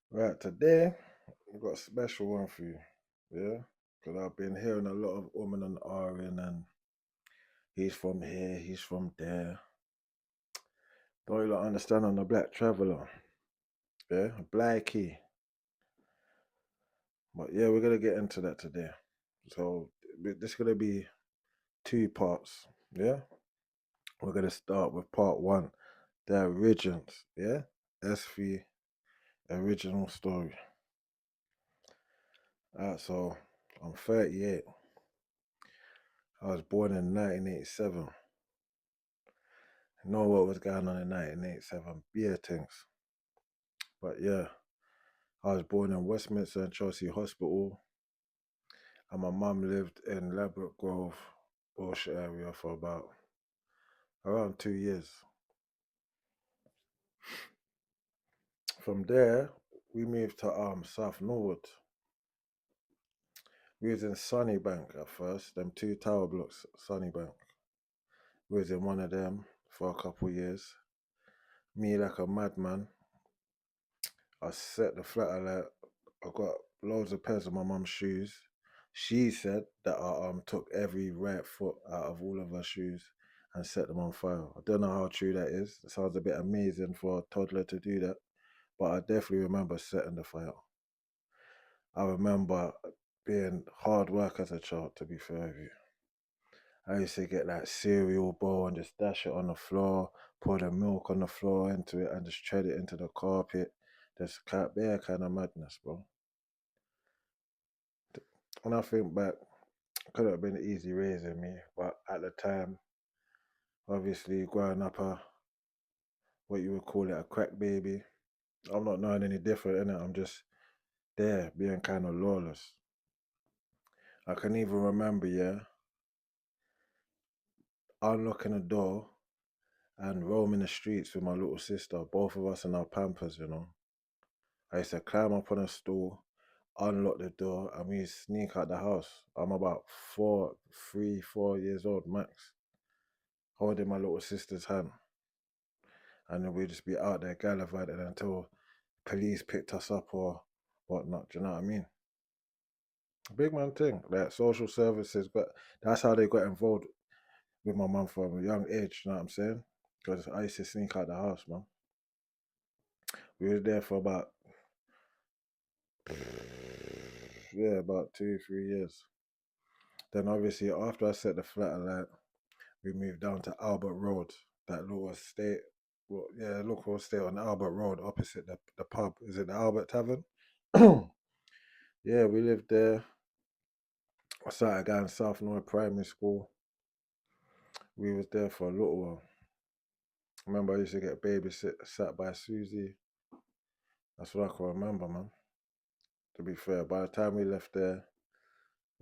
Right, today we've got a special one for you, yeah? Because I've been hearing a lot of women and ahhing and he's from here, he's from there. Don't you lot understand on the black traveller, yeah? Blackie. But yeah, we're gonna get into that today. So this gonna be two parts, yeah? We're gonna start with part one, the origins, yeah? SV original story. Alright, so I'm 38. I was born in 1987. Know what was going on in 1987, beer things. But yeah, I was born in Westminster and Chelsea Hospital, and my mum lived in Ladbroke Grove, Bullshit area for about around 2 years. From there, we moved to South Norwood. We was in Sunnybank at first, them two tower blocks, Sunnybank. We was in one of them for a couple years. Me like a madman, I set the flat alight. I got loads of pairs of my mum's shoes. She said that I took every right foot out of all of her shoes and set them on fire. I don't know how true that is. It sounds a bit amazing for a toddler to do that, but I definitely remember setting the fire. I remember being hard work as a child, to be fair with you. I used to get that cereal bowl and just dash it on the floor, pour the milk on the floor into it and just tread it into the carpet. Just bare kind of madness, bro. When I think back, could have been easy raising me, but at the time, obviously growing up what you would call it a crack baby, I'm not knowing any different in it. I'm just there being kind of lawless. I can even remember, yeah, unlocking the door and roaming the streets with my little sister, both of us in our pampers. I used to climb up on a stool, unlock the door, and we sneak out the house. I'm about 4 years old max, holding my little sister's hand. And then we'd just be out there gallivanting until police picked us up or whatnot. Do you know what I mean? Big man thing. Like social services, but that's how they got involved with my mum from a young age. You know what I'm saying? Because I used to sneak out the house, man. We were there for about yeah, about 2, 3 years. Then obviously after I set the flat alight, we moved down to Albert Road, that little estate. Well, yeah, local estate on Albert Road, opposite the pub. Is it the Albert Tavern? Yeah, we lived there. I started going South North Primary School. We was there for a little while. I remember I used to get babysit sat by Susie. That's what I can remember, man. To be fair, by the time we left there,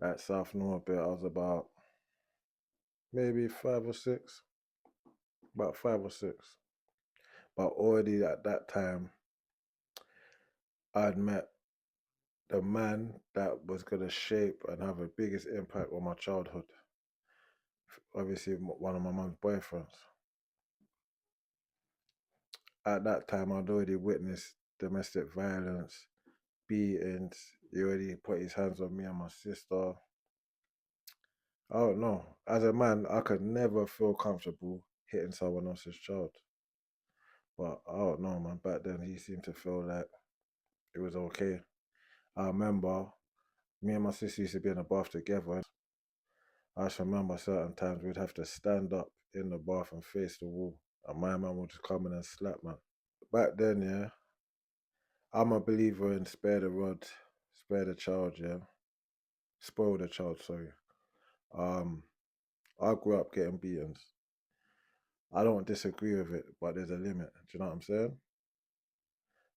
at South North bit, I was about maybe 5 or 6. About 5 or 6. But already at that time, I'd met the man that was gonna shape and have the biggest impact on my childhood. Obviously, one of my mum's boyfriends. At that time, I'd already witnessed domestic violence, beatings. He already put his hands on me and my sister. I don't know. As a man, I could never feel comfortable hitting someone else's child. But I don't know, man. Back then, he seemed to feel like it was okay. I remember me and my sister used to be in the bath together. I just remember certain times we'd have to stand up in the bath and face the wall. And my man would just come in and slap, man. Back then, yeah, I'm a believer in spare the rod, spare the child, yeah. Spoil the child, sorry. Um, I grew up getting beatings. I don't disagree with it, but there's a limit. Do you know what I'm saying?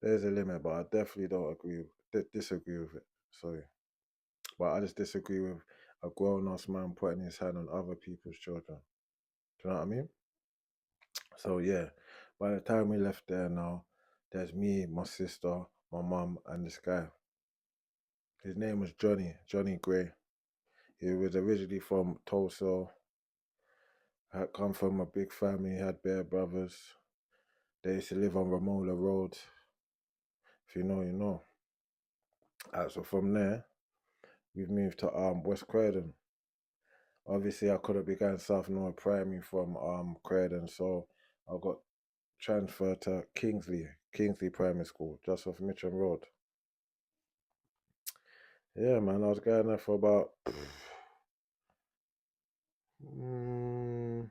There's a limit, but I definitely don't disagree with it. Sorry, but I just disagree with a grown-ass man putting his hand on other people's children. Do you know what I mean? So yeah, by the time we left there now, there's me, my sister, my mum, and this guy. His name was Johnny Gray. He was originally from Tulsa. Had come from a big family. He had bare brothers. They used to live on Ramola Road. If you know, you know. So from there, we've moved to West Croydon. Obviously, I couldn't be going South North Primary from Croydon, so I got transferred to Kingsley Primary School, just off Mitcham Road. Yeah, man, I was going there for about. Mm,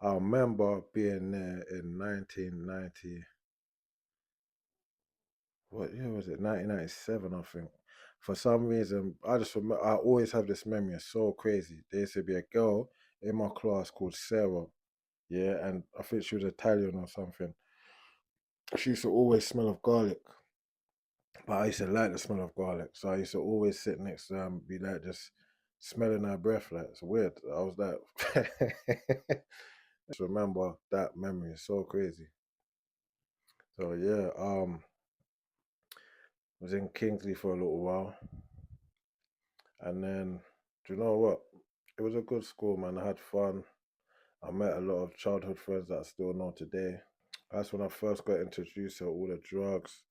I remember being there in 1990. What year was it? 1997, I think. For some reason, I just remember. I always have this memory. It's so crazy. There used to be a girl in my class called Sarah. Yeah, and I think she was Italian or something. She used to always smell of garlic. But I used to like the smell of garlic, so I used to always sit next to her and be like just smelling her breath. Like it's weird. I was like, just remember that memory. It's so crazy. So yeah, was in Kingsley for a little while, and then do you know what? It was a good school, man. I had fun. I met a lot of childhood friends that I still know today. That's when I first got introduced to all the drugs,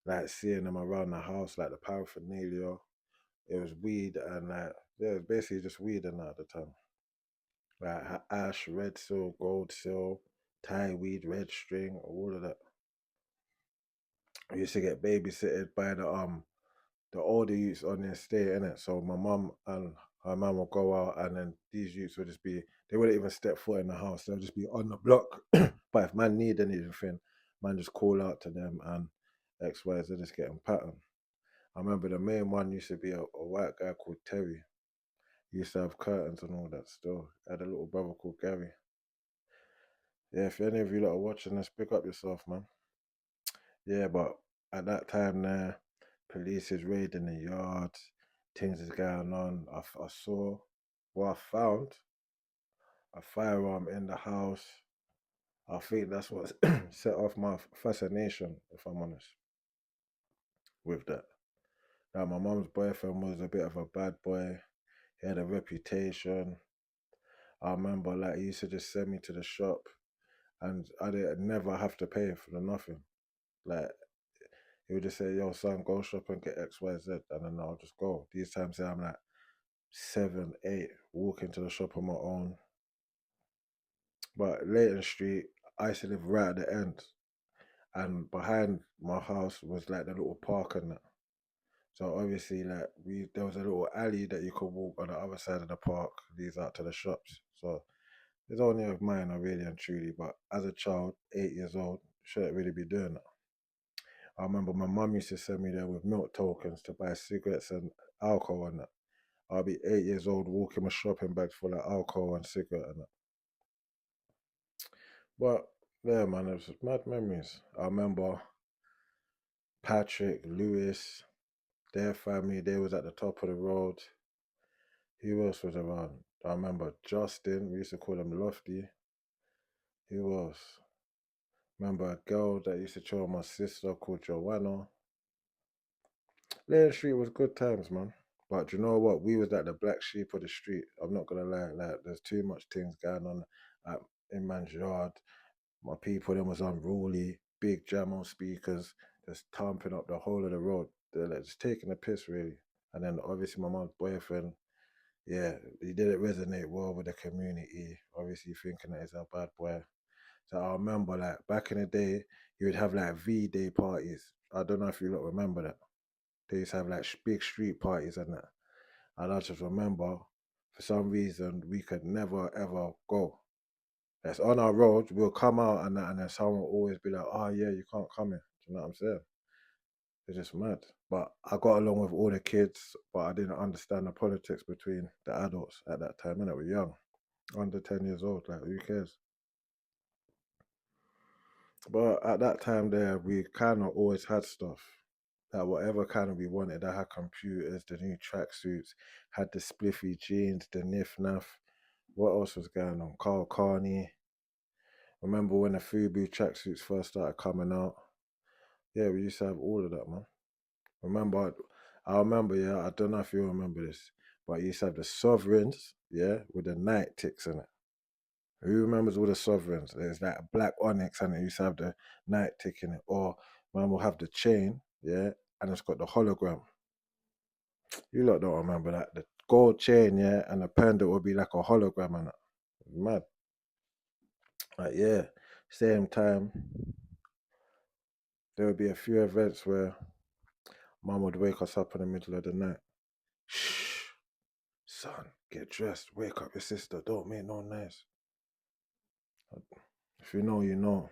like seeing them around the house, like the paraphernalia. It was weed and like yeah, it was basically just weed and that at the time. Like ash, red seal, gold seal, Thai weed, red string, all of that. I used to get babysitted by the older youths on the estate, innit? So my mum and her mum would go out and then these youths would just be they wouldn't even step foot in the house. They'll just be on the block. But if man need anything, man just call out to them and XYZ just get them pattern. I remember the main one used to be a white guy called Terry. He used to have curtains and all that still. Had a little brother called Gary. Yeah, if any of you lot are watching this, pick up yourself, man. Yeah, but at that time there, police is raiding the yard, things is going on. I saw, well, I found a firearm in the house. I think that's what set off my fascination, if I'm honest, with that. Now, my mum's boyfriend was a bit of a bad boy. He had a reputation. I remember, like, he used to just send me to the shop and I didn't never have to pay for the nothing. Like, he would just say, "Yo, son, go shop and get X, Y, Z," and then I'll just go. These times I'm like 7, 8, walking to the shop on my own. But Leighton Street, I used to live right at the end, and behind my house was like the little park and that. So obviously, like there was a little alley that you could walk on the other side of the park, leads out to the shops. So it's only of mine, really and truly. But as a child, 8 years old, shouldn't really be doing that. I remember my mum used to send me there with milk tokens to buy cigarettes and alcohol and that. I'll be 8 years old walking my shopping bags full of alcohol and cigarette and that. But yeah, man, it was just mad memories. I remember Patrick, Lewis, their family, they was at the top of the road. Who else was around? I remember Justin, we used to call him Lofty. Who else? Remember a girl that used to chill with my sister called Joanna. Leon Street was good times, man. But you know what? We was like the black sheep of the street. I'm not gonna lie. Like, there's too much things going on at, in man's yard. My people, them was unruly. Big jam on speakers, just thumping up the whole of the road. They're like just taking a piss, really. And then obviously my mom's boyfriend, yeah, he didn't resonate well with the community. Obviously thinking that he's a bad boy. So I remember like back in the day, you would have like V-Day parties. I don't know if you lot remember that. They used to have like big street parties and that. And I just remember, for some reason, we could never ever go. That's on our road. We'll come out and that, and then someone will always be like, "Oh yeah, you can't come here." Do you know what I'm saying? It's just mad. But I got along with all the kids, but I didn't understand the politics between the adults at that time. And we were young, under 10 years old. Like, who cares? But at that time, there, we kind of always had stuff. That whatever kind of we wanted. I had computers, the new tracksuits, had the spliffy jeans, the niff naff. What else was going on? Carl Carney. Remember when the Fubu tracksuits first started coming out? Yeah, we used to have all of that, man. Remember, I remember, yeah, I don't know if you remember this, but you used to have the sovereigns, yeah, with the night ticks in it. Who remembers all the sovereigns? There's like a black onyx and it used to have the night tick in it. Or Man will have the chain, yeah, and it's got the hologram. You lot don't remember that. The gold chain, yeah, and the pendant will be like a hologram and that. Mad. Like, yeah. Same time, there would be a few events where mum would wake us up in the middle of the night. Shh, son, get dressed. Wake up your sister. Don't make no noise. If you know, you know.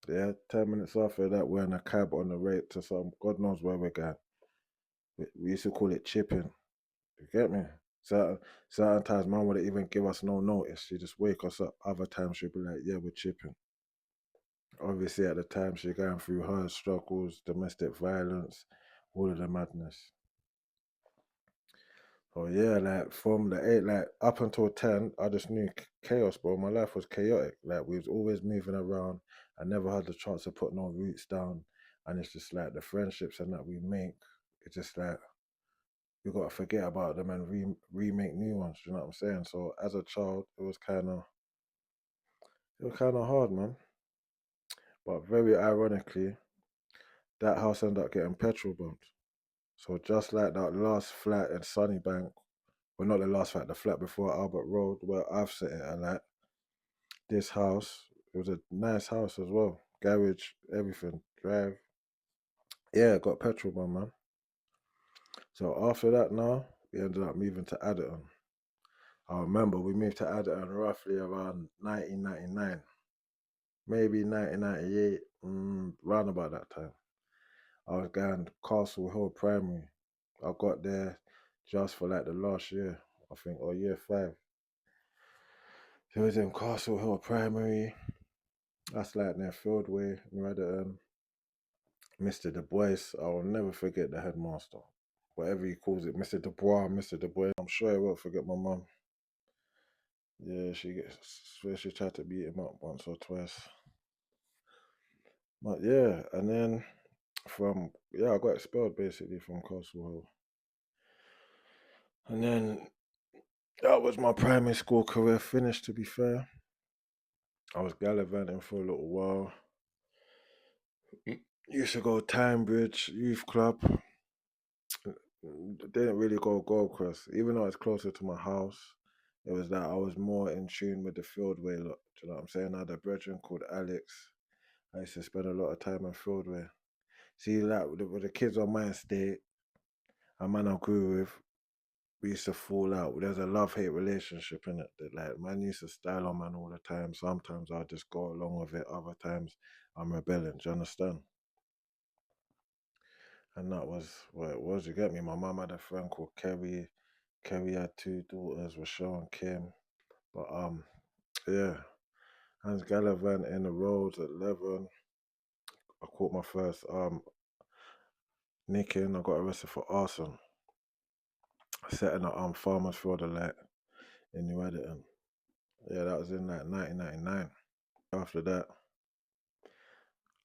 Yeah, 10 minutes after that, we're in a cab on the way to some God knows where we're going. We used to call it chipping. You get me? Certain times, mum wouldn't even give us no notice. She just wake us up. Other times, she'd be like, "Yeah, we're chipping." Obviously, at the time, she's going through her struggles, domestic violence, all of the madness. Oh yeah, like from the 8, like up until 10, I just knew chaos, bro. My life was chaotic. Like we was always moving around. I never had the chance to put no roots down, and it's just like the friendships and that we make. It's just like we gotta forget about them and remake new ones. You know what I'm saying? So as a child, it was kind of hard, man. But very ironically, that house ended up getting petrol bumped. So just like that last flat in Sunnybank, well, not the last flat, the flat before Albert Road, where I've set it at, like this house, it was a nice house as well. Garage, everything, drive. Yeah, got petrol bump, man. So after that, now we ended up moving to Addington. I remember we moved to Addington roughly around 1999, maybe 1998, round about that time. I was going to Castle Hill Primary. I got there just for like the last year, I think, or year 5. So it was in Castle Hill Primary. That's like near Fieldway in Addington. Mr. Du Bois, I will never forget the headmaster. Whatever he calls it, Mr. Dubois, Mr. Du Bois. I'm sure I won't forget my mum. Yeah, she tried to beat him up once or twice. But yeah, and then I got expelled basically from Castle Hill. And then that was my primary school career finished, to be fair. I was gallivanting for a little while. Used to go Time Bridge Youth Club. Didn't really go Gold Coast, even though it's closer to my house. It was that I was more in tune with the Fieldway lot. Do you know what I'm saying? I had a brethren called Alex. I used to spend a lot of time in Fieldway. See, like with the kids on my estate, a man I grew with, we used to fall out. There's a love-hate relationship in it. That like man used to style on man all the time. Sometimes I just go along with it. Other times I'm rebelling. Do you understand? And that was what it was. You get me? My mum had a friend called Kerry. Kerry had 2 daughters, Rochelle and Kim. But yeah, Hans Gallivant in the roads at 11. I caught my first nicking. I got arrested for arson, setting a farmer's field alight in New Addington. Yeah, that was in like 1999. After that,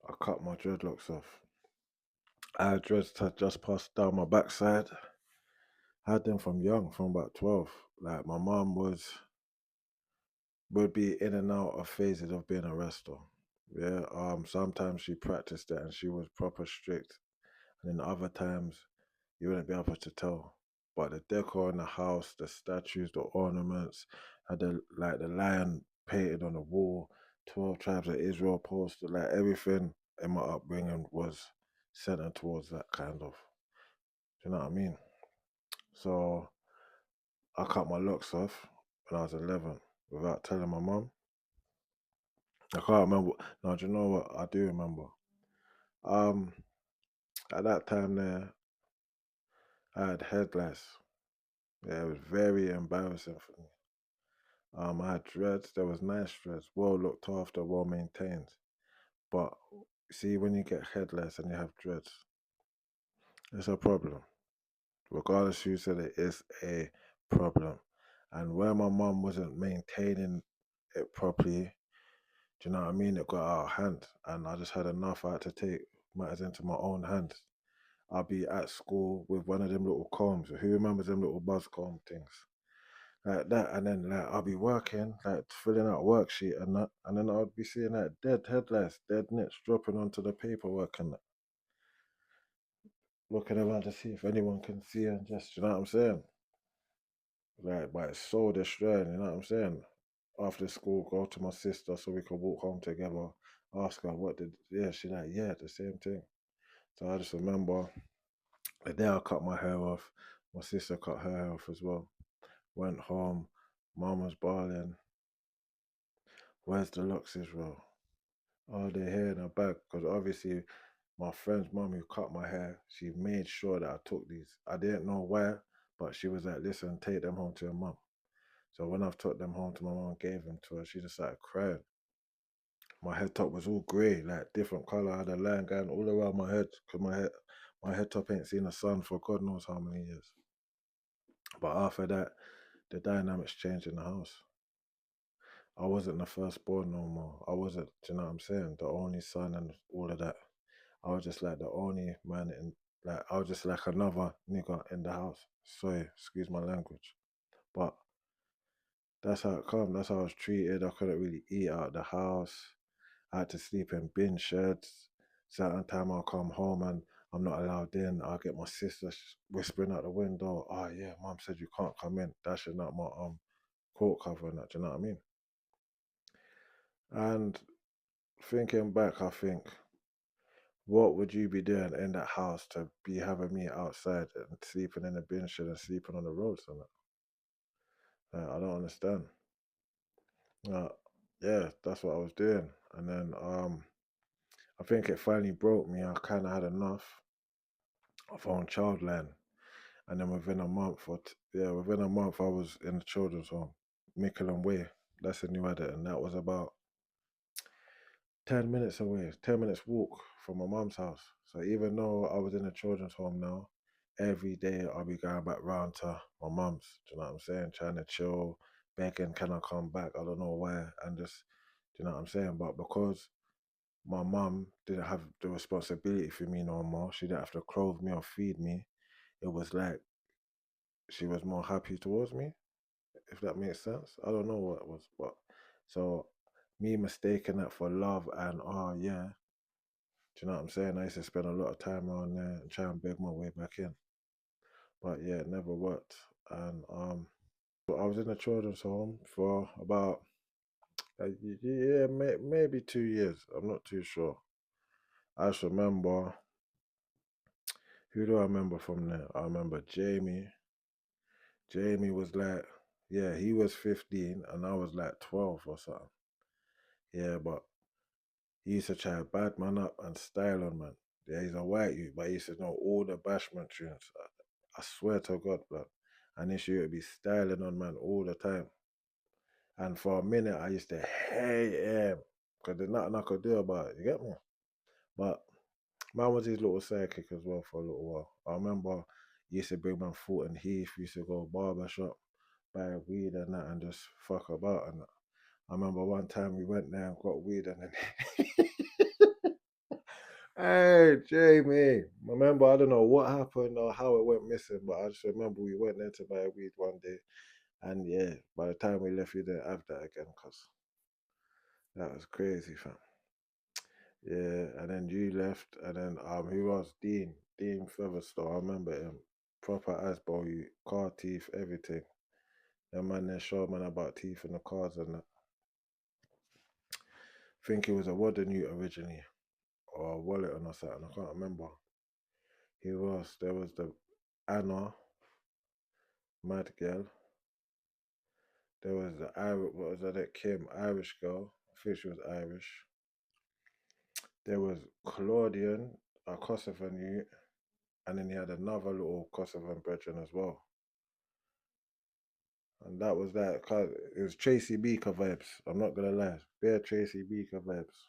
I cut my dreadlocks off. I had dreads just passed down my backside. I had them from young, from about 12. Like my mom would be in and out of phases of being a wrestler. Yeah, sometimes she practiced it and she was proper strict. And then other times you wouldn't be able to tell. But the decor in the house, the statues, the ornaments, had the lion painted on the wall, 12 tribes of Israel poster, like everything in my upbringing was centered towards that kind of. Do you know what I mean? So I cut my locks off when I was 11 without telling my mum. I can't remember. No, do you know what? I do remember. Um, at that time there, I had headlights. Yeah, it was very embarrassing for me. I had dreads. There was nice dreads, well looked after, well maintained. But see, when you get headlights and you have dreads, it's a problem. Regardless who said it, it's a problem. And where my mum wasn't maintaining it properly, do you know what I mean? It got out of hand, and I just had enough. I had to take matters into my own hands. I'll be at school with one of them little combs. Who remembers them little buzz comb things? Like that, and then like I'll be working, like filling out worksheet and that, and then I'll be seeing like dead headlights, dead nits dropping onto the paperwork and that. looking around to see if anyone can see and just, you know what I'm saying? Like, but it's so destroying, you know what I'm saying? After school, go to my sister so we could walk home together. Ask her what did, yeah, she like, yeah, the same thing. So I just remember the day I cut my hair off, my sister cut her hair off as well. Went home, mum was bawling. Where's the locks, Israel? Oh, they're here in a bag. Because obviously, my friend's mum who cut my hair, she made sure that I took these. I didn't know where, but she was like, listen, take them home to your mum. So when I've took them home to my mum and gave them to her, she just started crying. My head top was all grey, like different colour. I had a line going all around my head because my head top ain't seen the sun for God knows how many years. But after that, the dynamics changed in the house. I wasn't the firstborn no more. I wasn't, do you know what I'm saying? The only son and all of that. I was just like the only man in, like, I was just like another nigga in the house. Sorry, excuse my language. But that's how it come. That's how I was treated. I couldn't really eat out of the house. I had to sleep in bin sheds. Certain time I'll come home and I'm not allowed in. I'll get my sister whispering out the window, oh yeah, mum said you can't come in. Dashing out my coat cover and that, do you know what I mean? And thinking back, I think, what would you be doing in that house to be having me outside and sleeping in a bin shed and sleeping on the roads and that? I don't understand. Uh, yeah, that's what I was doing. And then I think it finally broke me. I kind of had enough. I found Childline, and then within a month, yeah, within a month, I was in the children's home, Mickleham Way. That's in New Addington, and that was about 10 minutes away, 10 minutes walk from my mum's house. So even though I was in the children's home now, every day I'll be going back round to my mum's. Do you know what I'm saying? Trying to chill, begging, can I come back? I don't know where, and just, do you know what I'm saying? But because my mum didn't have the responsibility for me no more, she didn't have to clothe me or feed me. It was like she was more happy towards me, if that makes sense. I don't know what it was, but so me mistaking that for love and oh yeah, do you know what I'm saying? I used to spend a lot of time around there and try and beg my way back in, but yeah, it never worked. And I was in a children's home for about yeah, maybe 2 years. I'm not too sure. I just remember, who do I remember from there? I remember Jamie. Jamie was like, yeah, he was 15 and I was like 12 or something. Yeah, but he used to try to bad man up and style on man. Yeah, he's a white youth, but he used to know all the bashment tunes. I swear to God, blood. And this used to be styling on man all the time. And for a minute, I used to hate him because there's nothing I could do about it. You get me? But man was his little sidekick as well for a little while. I remember he used to bring man Fulton Heath, we used to go barber shop, buy weed and that, and just fuck about and that. I remember one time we went there and got weed and then hey, Jamie. Remember, I don't know what happened or how it went missing, but I just remember we went there to buy weed one day. And yeah, by the time we left, we didn't have that again because that was crazy, fam. Yeah, and then you left, and then who else? Dean Featherstone. I remember him. Proper Asbo, you car teeth, everything. That man there showed man about teeth in the cars and that. Think it was a Wadden Ute originally, or a wallet or something. I can't remember. Who else? There was the Anna, Mad Girl. There was the Irish, what was that? Kim, Irish girl. I think she was Irish. There was Claudian, a Kosovan youth, and then he had another little Kosovan brethren as well. And that was that. It was Tracy Beaker vibes. I'm not gonna lie, bare Tracy Beaker vibes.